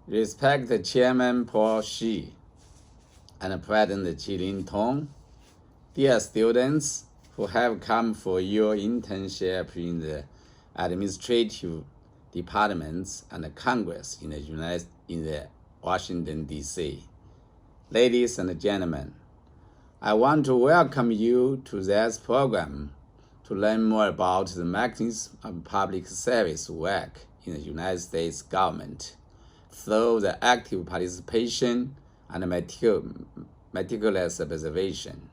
Respect Chairman Paul Shi and President Qilin Tong, dear students who have come for your internship in the administrative departments and Congress in the Washington, D.C. Ladies and gentlemen, I want to welcome you to this program to learn more about the mechanism of public service work in the United States government through the active participation and meticulous observation.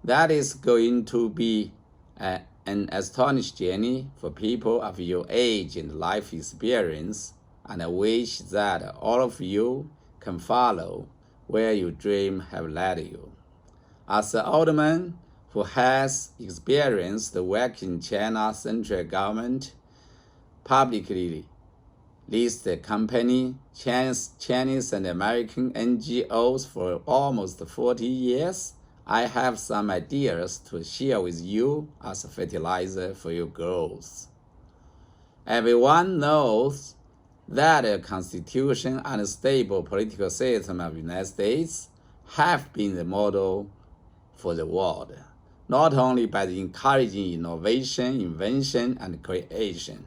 That is going to be an astonishing journey for people of your age and life experience, and I wish that all of you can follow where your dream have led you. As an old man who has experienced the work in China's central government, publicly listed company, Chinese and American NGOs for almost 40 years, I have some ideas to share with you as a fertilizer for your growth. Everyone knows that a constitution and a stable political system of the United States have been the model for the world, not only by encouraging innovation, invention, and creation,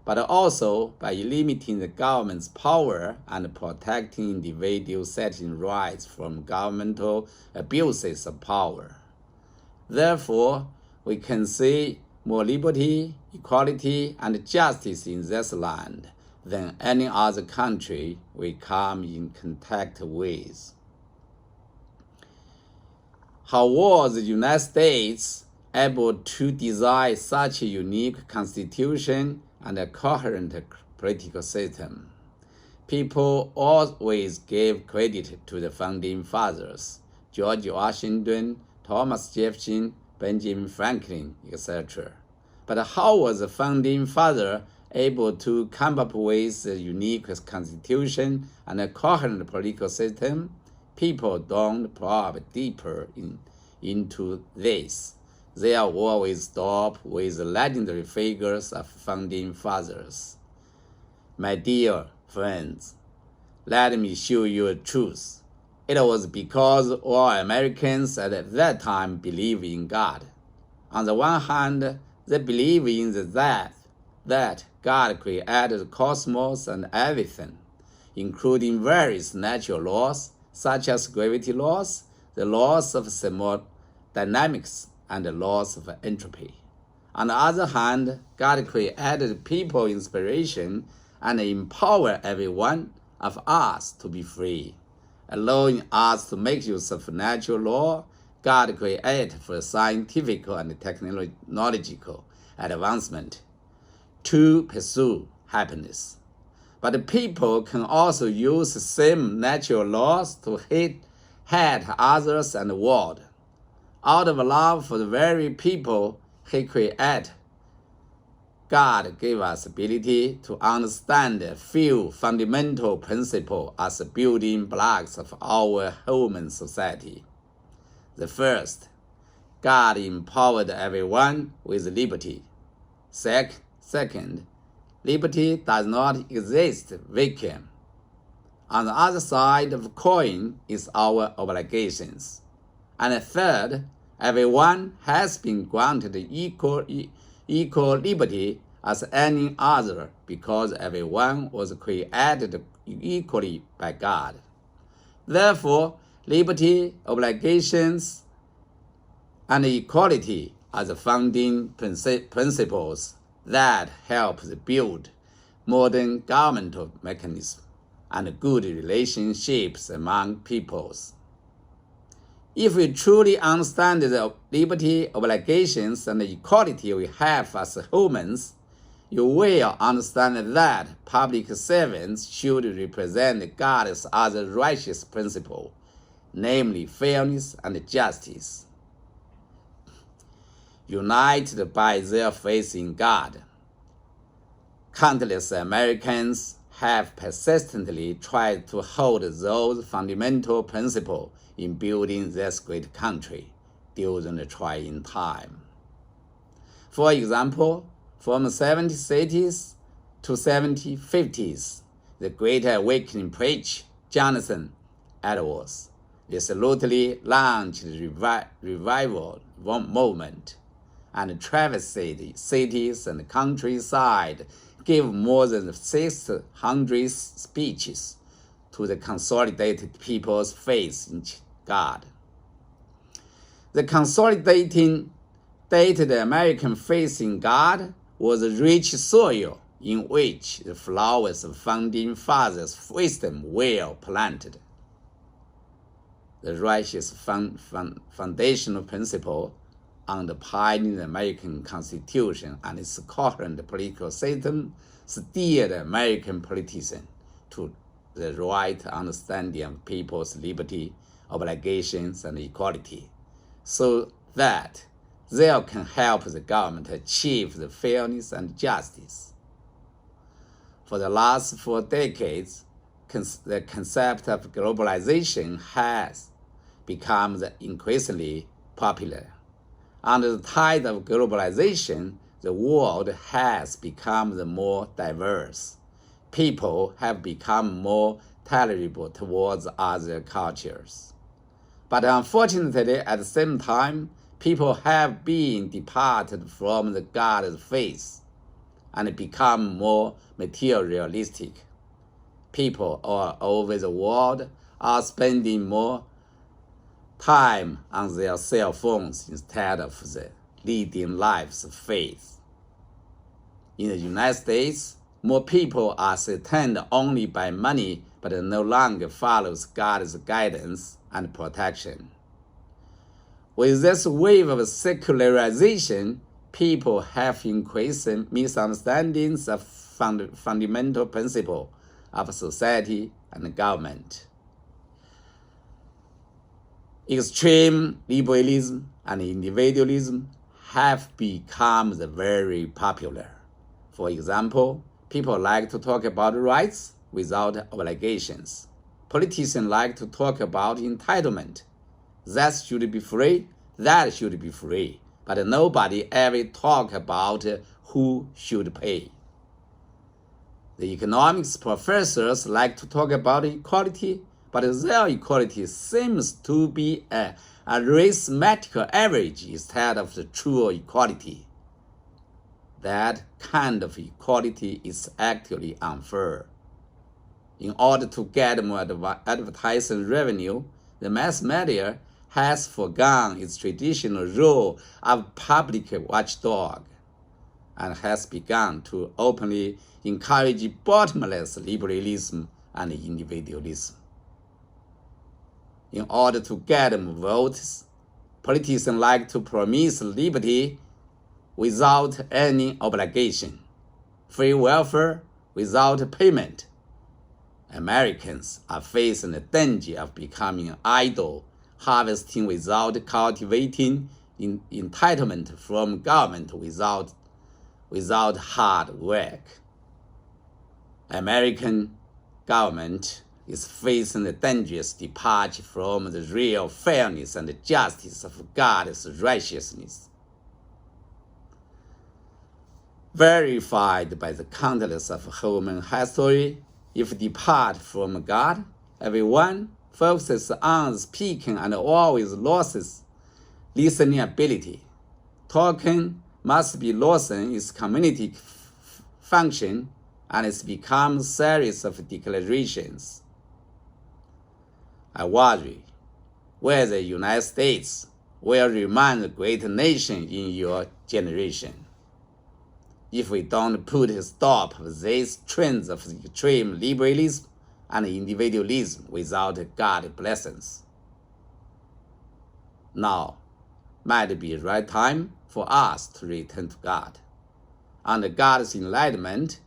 but also by limiting the government's power and protecting individual citizen rights from governmental abuses of power. Therefore, we can see more liberty, equality, and justice in this land than any other country we come in contact with. How was the United States able to design such a unique constitution and a coherent political system? People always give credit to the founding fathers, George Washington, Thomas Jefferson, Benjamin Franklin, etc. But how was the founding father able to come up with a unique constitution and a coherent political system? People don't probe deeper into this. They are always stop with the legendary figures of founding fathers. My dear friends, let me show you a truth. It was because all Americans at that time believed in God. On the one hand, they believe in that God created the cosmos and everything, including various natural laws, such as gravity laws, the laws of thermodynamics, and the laws of entropy. On the other hand, God created people inspiration and empowered every one of us to be free, allowing us to make use of natural law God created for scientific and technological advancement to pursue happiness. But people can also use the same natural laws to hate others and the world. Out of love for the very people He created, God gave us ability to understand a few fundamental principles as building blocks of our human society. The first, God empowered everyone with liberty. Second, liberty does not exist vacuum. On the other side of the coin is our obligations. And third, everyone has been granted equal liberty as any other because everyone was created equally by God. Therefore, liberty, obligations, and equality are the founding principles that help build modern governmental mechanisms and good relationships among peoples. If we truly understand the liberty, obligations, and equality we have as humans, you will understand that public servants should represent God's other righteous principle, namely fairness and justice. United by their faith in God, countless Americans have persistently tried to hold those fundamental principles in building this great country during the trying time. For example, from 70 cities to 70 50s, the Great Awakening preacher Jonathan Edwards resolutely launched the revival movement, and traversed cities and countryside, gave more than 600 speeches to the consolidated people's faith in God. The consolidating dated American faith in God was a rich soil in which the flowers of founding fathers' wisdom were planted. The righteous foundational principle underpinning the American Constitution and its coherent political system steered American politicians to the right understanding of people's liberty, obligations, and equality, so that they can help the government achieve the fairness and justice. For the last 4 decades, the concept of globalization has become increasingly popular. Under the tide of globalization, the world has become more diverse. People have become more tolerable towards other cultures. But unfortunately, at the same time, people have been departed from the God's faith and become more materialistic. People all over the world are spending more time on their cell phones instead of leading lives of faith. In the United States, more people are sustained only by money, but no longer follows God's guidance and protection. With this wave of secularization, people have increasing misunderstandings of fundamental principles of society and government. Extreme liberalism and individualism have become very popular. For example, people like to talk about rights without obligations. Politicians like to talk about entitlement. That should be free, that should be free. But nobody ever talks about who should pay. The economics professors like to talk about equality, but their equality seems to be a arithmetical average instead of the true equality. That kind of equality is actually unfair. In order to get more advertising revenue, the mass media has forgone its traditional role of public watchdog and has begun to openly encourage bottomless liberalism and individualism. In order to get more votes, politicians like to promise liberty without any obligation, free welfare without payment. Americans are facing the danger of becoming idle, harvesting without cultivating, entitlement from government without hard work. American government is facing the dangerous departure from the real fairness and justice of God's righteousness. Verified by the countless of human history, if depart from God, everyone focuses on speaking and always loses listening ability. Talking must be losing its community function, and it's become a series of declarations. I worry whether the United States will remain a great nation in your generation. If we don't put a stop to these trends of extreme liberalism and individualism without God's blessings. Now might be the right time for us to return to God. Under God's enlightenment,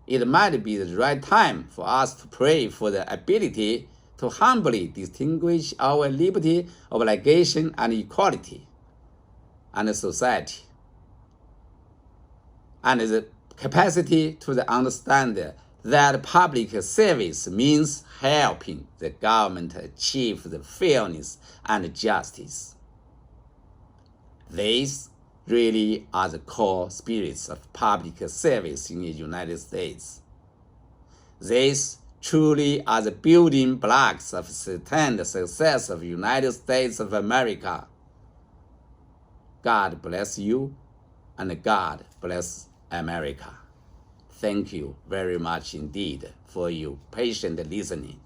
it might be the right time for us to pray for the ability to humbly distinguish our liberty, obligation, and equality, and society, and the capacity to understand that public service means helping the government achieve the fairness and justice. These really are the core spirits of public service in the United States. This truly are the building blocks of sustained success of the United States of America. God bless you, and God bless America. Thank you very much indeed for your patient listening.